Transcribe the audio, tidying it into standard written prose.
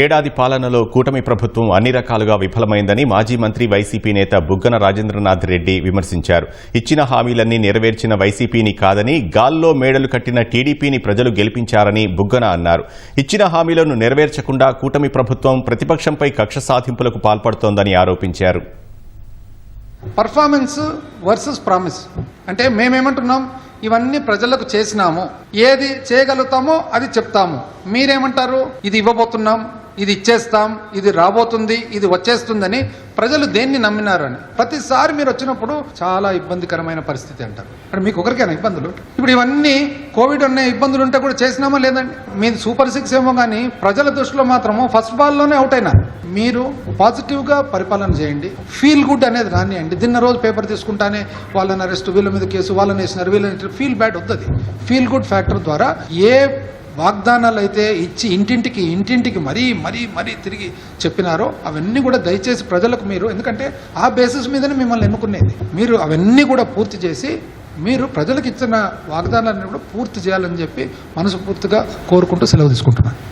ఏడాది పాలనలో కూటమి ప్రభుత్వం అన్ని రకాలుగా విఫలమైందని మాజీ మంత్రి వైసీపీ నేత బుగ్గన రాజేంద్రనాథ్ రెడ్డి విమర్శించారు. ఇచ్చిన హామీలన్నీ నెరవేర్చిన వైసీపీని కాదని గాల్లో మేడలు కట్టిన టీడీపీని ప్రజలు గెలిపించారని బుగ్గన అన్నారు. ఇచ్చిన హామీలను నెరవేర్చకుండా కూటమి ప్రభుత్వం ప్రతిపక్షంపై కక్ష సాధింపులకు పాల్పడుతోందని ఆరోపించారు. పర్ఫార్మెన్స్ వర్సెస్ ప్రామిస్ అంటే మేమేమంటున్నాం, ఇవన్నీ ప్రజలకు చేసినాము, ఏది చేయగలుగుతామో అది చెప్తాము. మీరేమంటారు, ఇది ఇవ్వబోతున్నాం, ఇది ఇచ్చేస్తాం, ఇది రాబోతుంది, ఇది వచ్చేస్తుందని. ప్రజలు దేన్ని నమ్మినారని ప్రతిసారి మీరు వచ్చినప్పుడు చాలా ఇబ్బందికరమైన పరిస్థితి అంటారు. అంటే మీకు ఒకరికైనా ఇబ్బందులు? ఇప్పుడు ఇవన్నీ కోవిడ్ అనే ఇబ్బందులు ఉంటే కూడా చేసినామా లేదండి? మీది సూపర్ 6 ఏమో కానీ ప్రజల దృష్టిలో మాత్రము ఫస్ట్ బాల్లోనే అవుట్ అయినారు. మీరు పాజిటివ్గా పరిపాలన చేయండి, ఫీల్ గుడ్ అనేది రానియండి. నిన్న రోజు పేపర్ తీసుకుంటానే వాళ్ళని అరెస్ట్, వీళ్ళ మీద కేసు, వాళ్ళని వేసినారు, వీళ్ళని ఫీల్ బ్యాడ్ వద్దు. ఫీల్ గుడ్ ఫ్యాక్టర్ ద్వారా ఏ వాగ్దానాలు అయితే ఇచ్చి ఇంటింటికి మరీ తిరిగి చెప్పినారో అవన్నీ కూడా దయచేసి ప్రజలకు మీరు, ఎందుకంటే ఆ బేసిస్ మీదనే మిమ్మల్ని ఎన్నుకునేది, మీరు అవన్నీ కూడా పూర్తి చేసి మీరు ప్రజలకు ఇచ్చిన వాగ్దానాలను కూడా పూర్తి చేయాలని చెప్పి మనస్ఫూర్తిగా కోరుకుంటూ సెలవు తీసుకుంటున్నాను.